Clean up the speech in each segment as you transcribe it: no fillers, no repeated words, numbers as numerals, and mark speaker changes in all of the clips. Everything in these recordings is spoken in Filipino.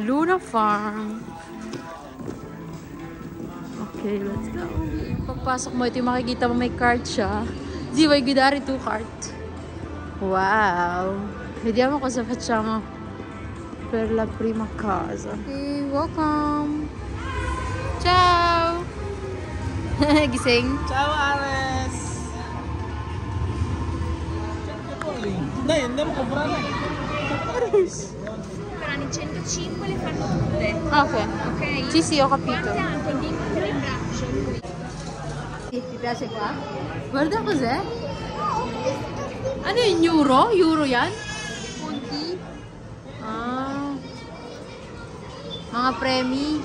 Speaker 1: Luna Farm. Okay, let's go. Pagpasok mo, ito yung makikita mo may cart siya. Ziway Gudari 2 cart. Wow. Vediamo cosa facciamo per la prima casa. Okay, welcome. Ciao. Gising.
Speaker 2: Ciao Ares. Dai, andiamo a comprare.
Speaker 3: Saranno 105 le fanno tutte.
Speaker 1: Okay.
Speaker 3: Ok?
Speaker 1: Sì, sì, ho capito.
Speaker 3: Guarda anche il diametro del braccio.
Speaker 1: Ti piace qua? Guarda cos'è. Ano yung euro? Euro yan? Punti. Ah. Mga premi.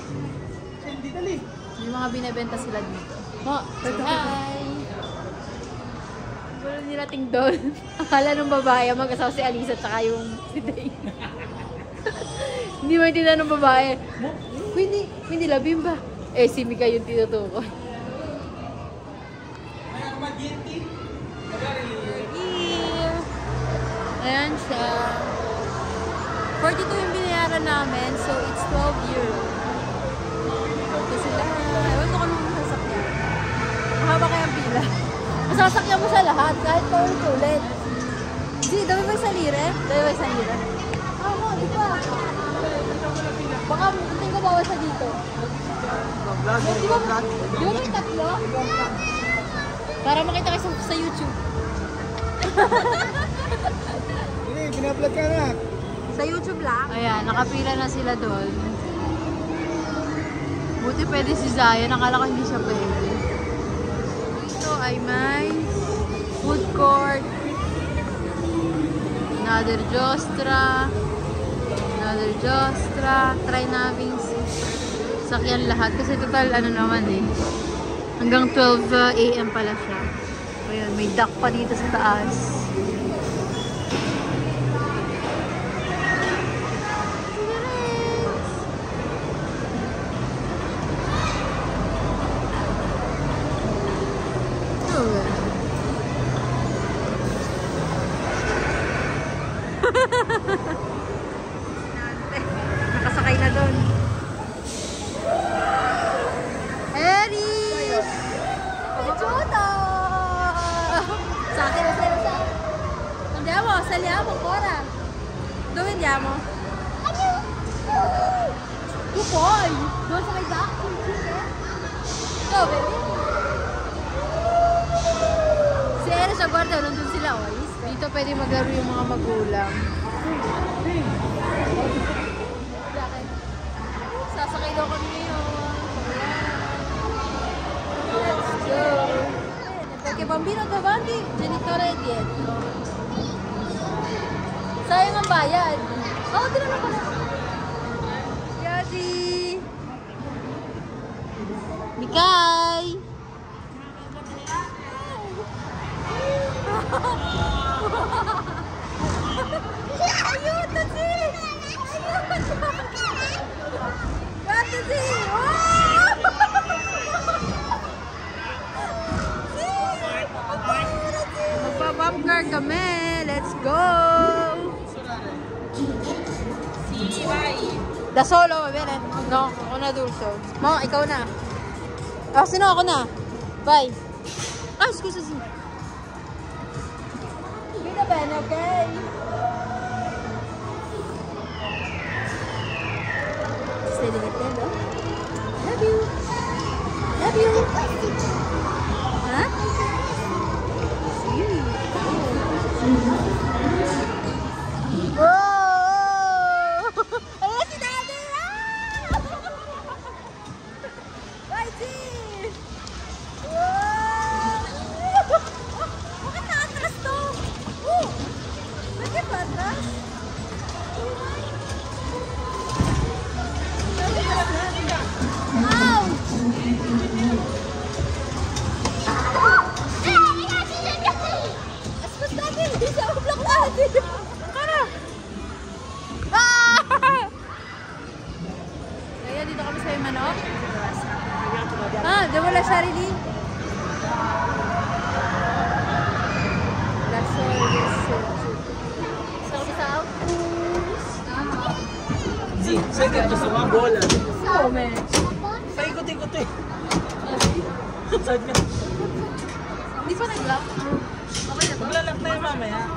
Speaker 1: May mga binibenta sila dito. Oh, hi! Wala nilating doon. Akala nung babae, mag-asawa si Alisa tsaka yung si Day. Hindi maintindihan ng babae. Hindi labim ba? Eh, si Mika yung tinutukoy. Ayan siya. 42 yung binayaran namin, so it's 12 euro. Ito sila. Ewan ko kung anong sasakyan. Mahaba kaya ang pila. Masasakyan mo sa lahat, kahit paulit-ulit. Hindi, dami ba yung salire? Dami ba yung salire? No, di ba? Baka tingin ko bawas sa dito. Di ba may tatlo? Para makita kayo sa YouTube.
Speaker 2: Binablog ka na.
Speaker 3: Sa YouTube lang.
Speaker 1: Ayan, nakapila na sila doon. Buti pwede si Zaya, nakala ko hindi siya pwede. Dito ay may food court. Another Giostra. Another Giostra. Try namin sakyan lahat. Kasi total ano naman eh. Hanggang 12 AM pala siya. Ayan, may duck pa dito sa taas.
Speaker 3: Nakasakay na doon.
Speaker 1: Eris!
Speaker 3: Chuto!
Speaker 1: Sa akin na sila. Andiamo, saliamo ancora. Dove andiamo? Tu puoi! Dove sa may duck? Dove? Si Eris, guarda, nandun sila, oh. Dito pwede maglaro yung mga magulang. Sasakay daw kami ngayon. Let's go! Perché bambino davanti, genitore dietro. Sayang ang bayad. Oh, tira na pala. Gaji! Mikay! Ayun, Tati! Tati! Magpa-bump car kami! Let's go! Da solo, va bene? No, ako na adulto. Mo, ikaw na. Ah, sino ako na? Bye! Ah, scusa si. Vita bene, okay? Stai divertendo? Love you! Love you! Ha? Sì! Oh! Ayan si Daddy! Ah! Bye, G! Wow! Bakit nakatras to? Bakit
Speaker 2: Second, gusto mo bola.
Speaker 1: Oo, men.
Speaker 2: Paikot-ikot eh. Saan ka?
Speaker 1: Hindi pa nag-lock. Okay na to?
Speaker 2: Maglalak na yan mamaya.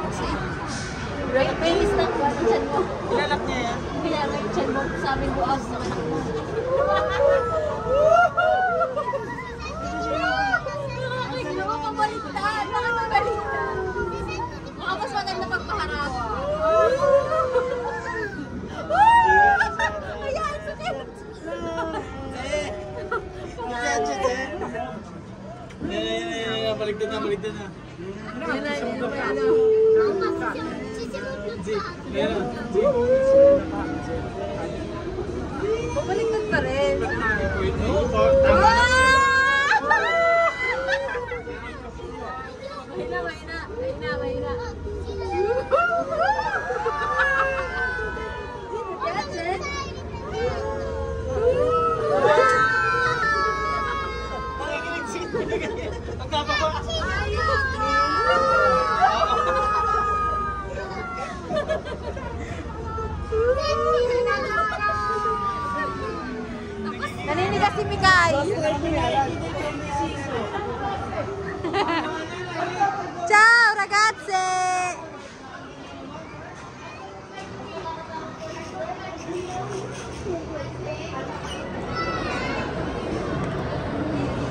Speaker 1: Panis lang ba? Ang chan mo.
Speaker 2: Ilalak niya yan.
Speaker 1: Pinalak yung chan mo sa aming buas ng anak mo. Nakakabaliktad! Nakakabaliktad! Baka mas maganda pagpaharap. Ayan! Sakit!
Speaker 2: Yan. Baligtad na.
Speaker 1: Yun na, yun na. Babaliktad pa rin. Mahina.
Speaker 2: Ang gaba.
Speaker 1: Naninigas si Mikay. Ciao ragazze!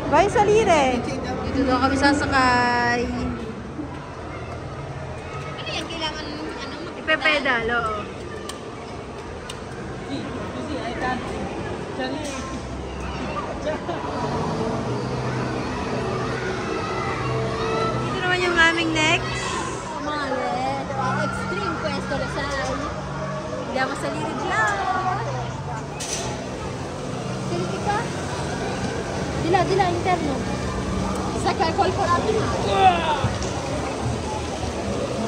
Speaker 1: Bye salire! Dito daw kami sasakay.
Speaker 3: Ano yan? Kailangan
Speaker 1: Ipepedal, oo. Dito naman yung aming next. Male, extreme pwesto Lasal. Hindi ako sa lirid lang. Siliti ka? Dila, interno. Sa kalkol ko natin.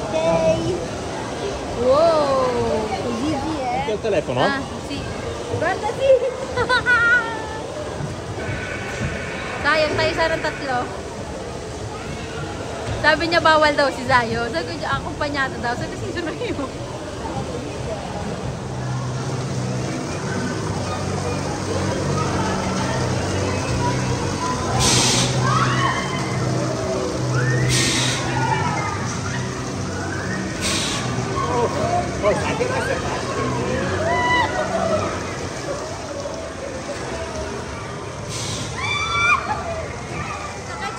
Speaker 1: Okay. Wow, così eh.
Speaker 2: Il telefono?
Speaker 1: Ah, sì. Guarda sì. Sayang tayo sarang tatlo. Sabi niya bawal daw si Zayo. Sabi ko, akumpanyado daw. Sabi kasi sunod yun. Sakit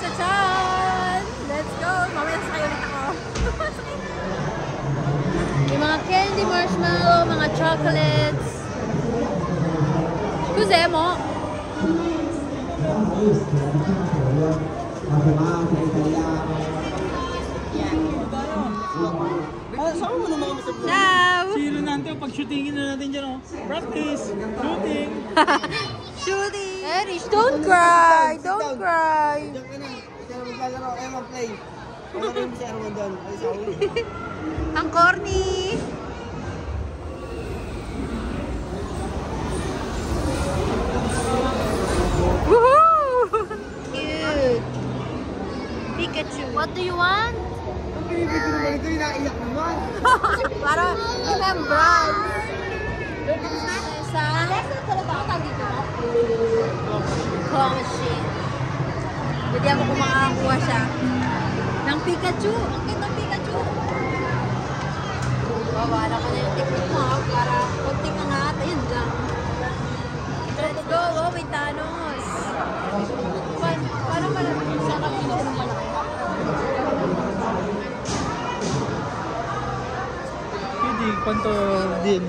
Speaker 1: sa tiyan! Let's go! Mamaya sakay ulit ako. May mga candy marshmallow, mga chocolates. Cos'è mo?
Speaker 2: Saan mo naman kami sa buhay?
Speaker 1: Ciao!
Speaker 2: Sino natin, pag-shootingin na natin dyan, oh. Practice! Shooting!
Speaker 1: Shooting! Erich, don't cry! Don't cry!
Speaker 2: Diyan ka na. Ikaw na maglalaro. Ayaw mag-play. Ano rin si Erwan doon? Ay, sorry.
Speaker 1: Ang corny! Woohoo! Cute! Pikachu! What do you want?
Speaker 2: Ang pinipig ko naman ito, inaiyak naman.
Speaker 1: Para remembrance! Sa... Talaga ako tag dito, no? Koshi. Hindi ako kung makakakuha siya. Ng Pikachu! Ang cute ng Pikachu! Wala ko na yung technique mo, ha? Para konting angat. Ayun lang. Let's go! Oh, may Thanos! Paano malaki sa kapito ng malaki?
Speaker 2: Hindi, kwanto din.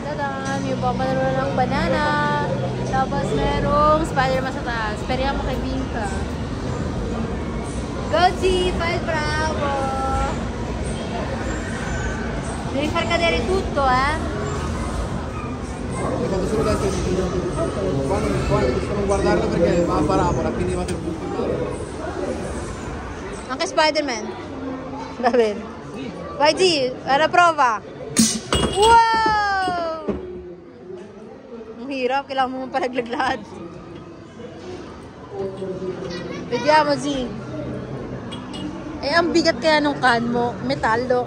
Speaker 1: Tadam! Yung pamalaro ng banana. Tapos merong Spider-Man sa taas. Speriamo kay Binka. Go G! Bravo! Devi far cadere tutto, eh?
Speaker 4: Quando solo adesso quando possiamo guardarlo perché va a parabola, quindi va per tutti.
Speaker 1: Anche Spider-Man. Va bene. Vai G, alla prova. Wow! Ang hirap, kailangan mo palaglaglad. Vediamo Z. Eh, ang bigat kaya nung can mo. Metallo.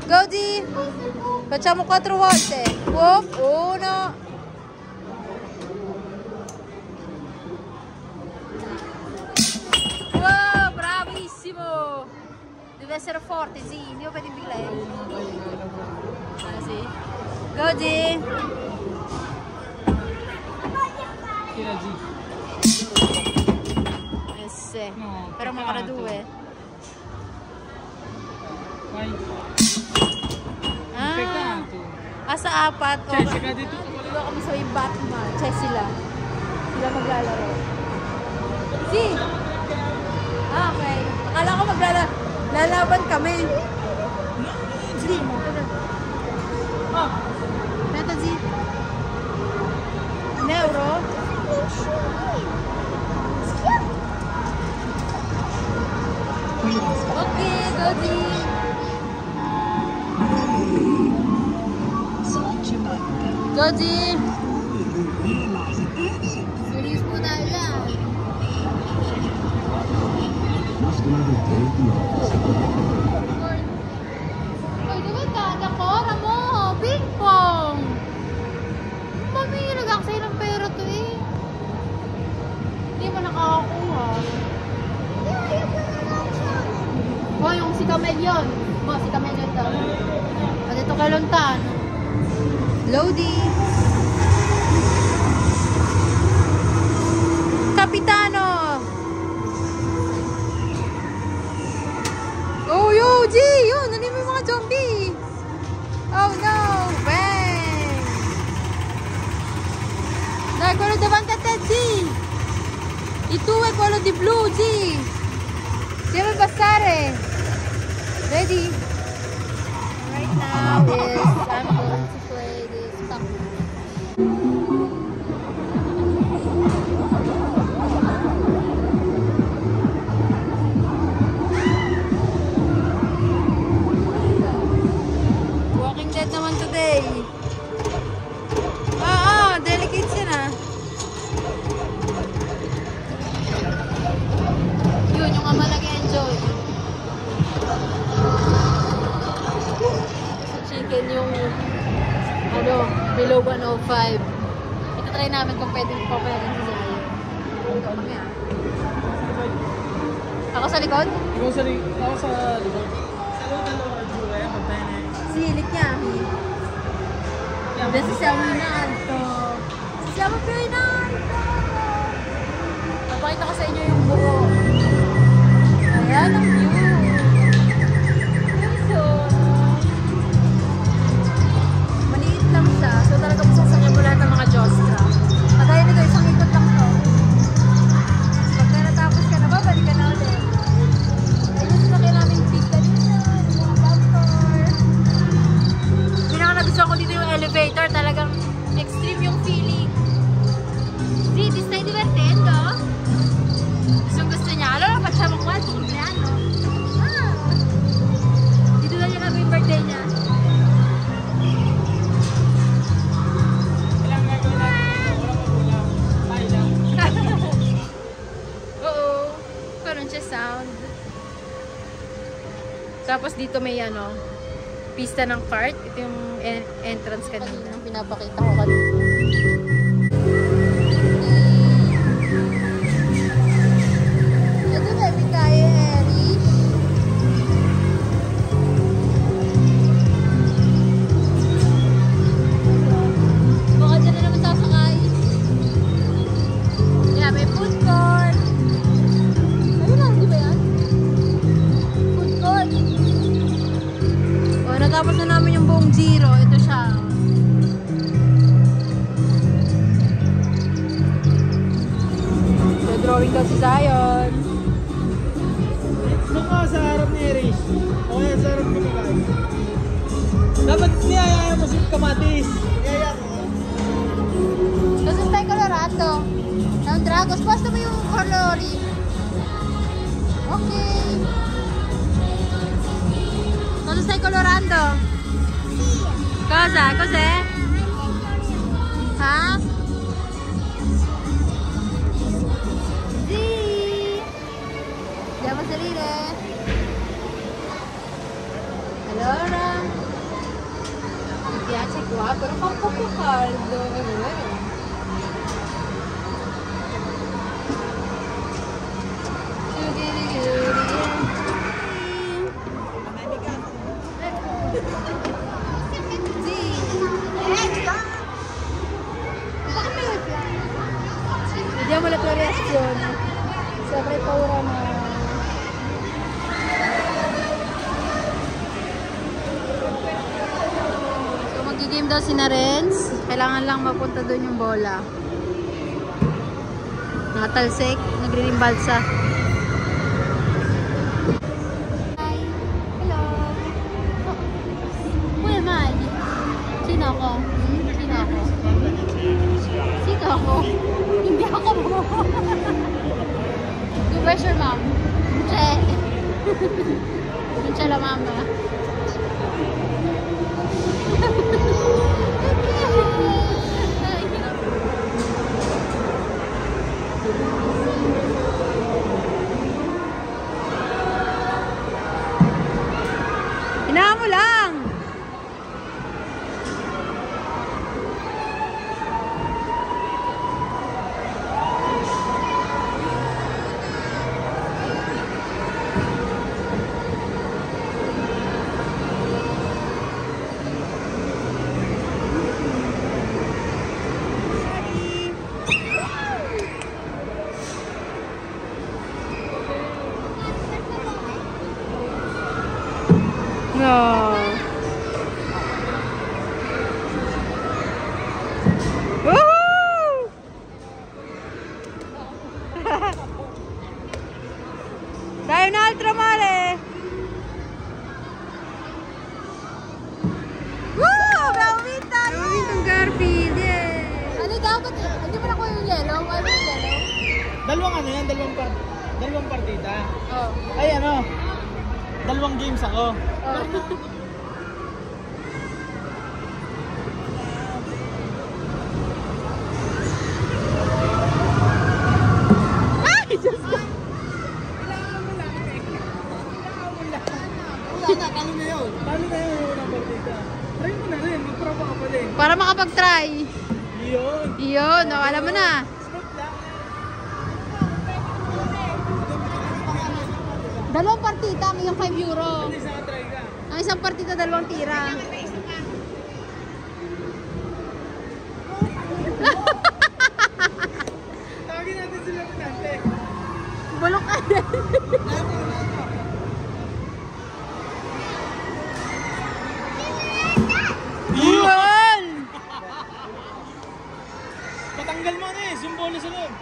Speaker 1: Go D! Facciamo 4 volte. Whoop, 1. Wow, bravissimo. Deve essere forte, sì. Io per il lei. Sì. Godi. Sì.
Speaker 5: No,
Speaker 1: Però mancano 2.
Speaker 5: Vai.
Speaker 1: Ah.
Speaker 5: Peccato.
Speaker 1: Sa apat.
Speaker 5: Cioè, si cade tutto.
Speaker 1: Diba kami sa may Batman. Sila maglalaro. Si. Okay. Akala ko lalaban kami. Hindi mo. Beto, G. Neuro. Okay, go, G. Go, G. Serius po tayo lang. Ay, diba kakora mo? Ping pong! Mami, nag-aksay ng pera to eh. Hindi mo nakakakuha. Oh, yung si Kamel yun. Oh, si Kamel yun daw. At ito kay Lontan. Lodi. Kapitano. Oh, yo, G! Yun, ano yung mga zombie? Oh, no! Bang! Dai, quello davanti a te, G! Il tuo è quello di blu, G! Devi abbassare! Ready? Right now is I'm going to play this stuff. Walking Dead naman today. Delicate siya na. Yun, yung ama nag-enjoy. Chicken yung below 105. Ito-try namin kung pwede pa pwede nila yun. Ako sa likod?
Speaker 5: Ikaw sa likod. Ako sa likod.
Speaker 1: Silik niya. Adesso siamo in alto. Siamo più in alto. Papakita ko sa inyo yung buo. Ayan ang view. So, maliit lang siya. So talaga masasakyan mo lahat ng mga Jostra. Kagaya nito, isang ikot lang to. Pagka natapos ka na, babalik ka na ulit. Ayun sila kaya namin pizza dito. Mga factor. Pinaka-nagustuhan ko dito yung elevator. Talagang extreme yung feeling. Sì, ti stai divertendo? Gusto niya. Allora facciamo qua il tuo compleanno. Dito na niya kami yung birthday niya.
Speaker 5: Kailangan gagawin natin. Wala pa ulam. Tayo lang.
Speaker 1: Oo. Parang siya sound. Tapos dito may pista ng cart. Ito yung entrance kanina. Pinapakita ko kanina. Ito baby tayo, Erish. Baka dyan na naman sasakay. Yeah, may food court. Ayun lang, di ba yan? Food court. O, natapos na namin yung buong Zero. Ito siya. So, drawing daw si Zion.
Speaker 5: Doon ka sa harap ni Erish. O kaya sa harap ni Miguel. Dapat niyayaya mo si Kamatis.
Speaker 2: Yaya ko.
Speaker 1: Cosa stai colorando? È un drago, spostami i colori. Ok. Cosa stai colorando? Cosa? Cos'è? Ah? Sì. Andiamo a salire. Allora. piace qua, però fa un poco caldo, è vero. Vediamo la tua reazione. Se avrai paura na... So magigame daw si Renz. Kailangan lang mapunta doon yung bola. Nakatalsik, nagre-rimbalsa. Hi. Hello. Oh. Who am I? Sino ako? Sino ako? Sino ako? Hindi ako mo. Where's your mom? Che. Che la mama. Hinaan mo lang. No. Woohoo! Dai un altro male. Woo! Abbiamo vinto! Abbiamo vinto un Garfield! Yeah! Ano dapat? Hindi mo nakuha yung yellow? Ano yung yellow?
Speaker 5: Dalawang ano yan, dalawang partida.
Speaker 1: Oh.
Speaker 5: Ay ano, dalawang games ako.
Speaker 1: Oh. Ay! Diyos ko!
Speaker 5: Talo na yun yung unang partida. Try mo na rin, magpropa ka pa din.
Speaker 1: Para makapag-try.
Speaker 5: Yun.
Speaker 1: Yun, no, alam mo na.
Speaker 5: Smooth lang.
Speaker 1: Dalawang partida, yung 5 euro.
Speaker 5: Hindi sa try ka.
Speaker 1: Ang isang partida, dalawang tira.
Speaker 5: Tawagin natin sila pinante.
Speaker 1: Bulok ka. Yun!
Speaker 5: Patanggal mo na eh, yung bola sa loob.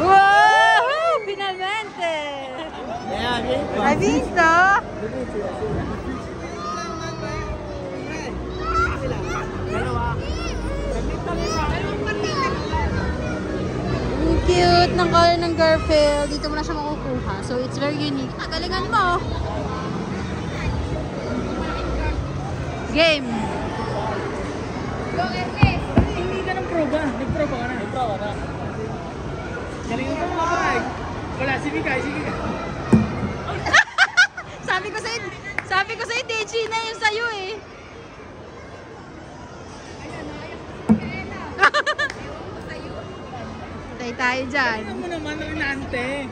Speaker 1: Wow! Finalmente! Hai visto? Ang cute ng color ng Garfield. Dito mo na siya makukuha. So, it's very unique. Galingan mo! Game!
Speaker 5: Hindi ka ng pro ba? Nag-pro ba ka na? Nag-pro ka na. Galing mo mga parag. Wala, sige ka.
Speaker 1: Sabi ko sa'yo, Deji na yung sa'yo eh. Tay tayo dyan.
Speaker 5: Ano mo naman, Renante?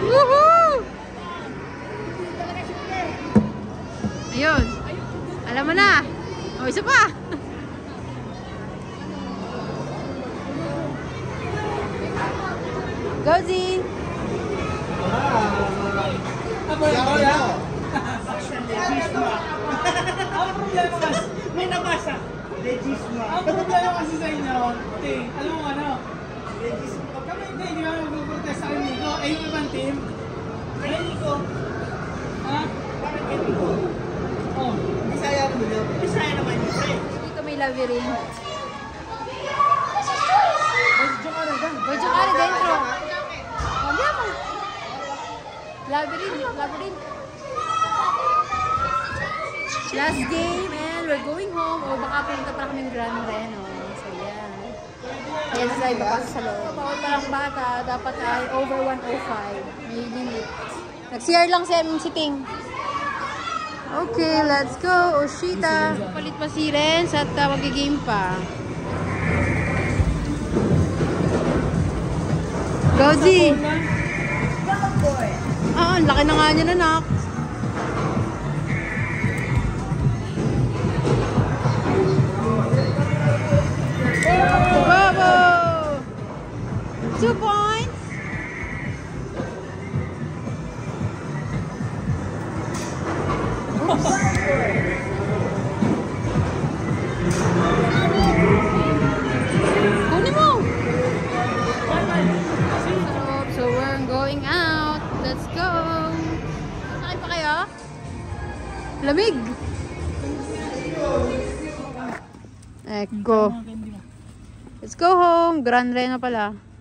Speaker 1: Woohoo! Ayun. Alam mo na. O, isa pa. Go, Z!
Speaker 5: Ang problema kasi, may nabasa. Ang problema kasi sa inyo, alam mo ano? Kami hindi kami mag-protest sa kami Nico. Eh yung ibang team. Ay Nico. Ha? Bakit kay Nico? Oh. Bisaya naman yun. Bisaya naman yun.
Speaker 1: Dito may labyrinth. Voy a giocare dentro. Andiamo. Labyrinth. Last game and we're going home. O baka punta pa kaming Grand Reno. So, Ayan sila ipapasok sa loob. Bawal pa lang bata, dapat ay over 105. May limit. Nag-CR lang si Ting. Okay, let's go. Oshita. Palit pa si Renz at mag-game pa. Go, G. Ah, ang laki na nga niya, anak. Bravo! 2 points. Kunin mo. So we're going out. Let's go. Sakay pa kayo? Lamig. Go. Let's go home. Grand Reno pala.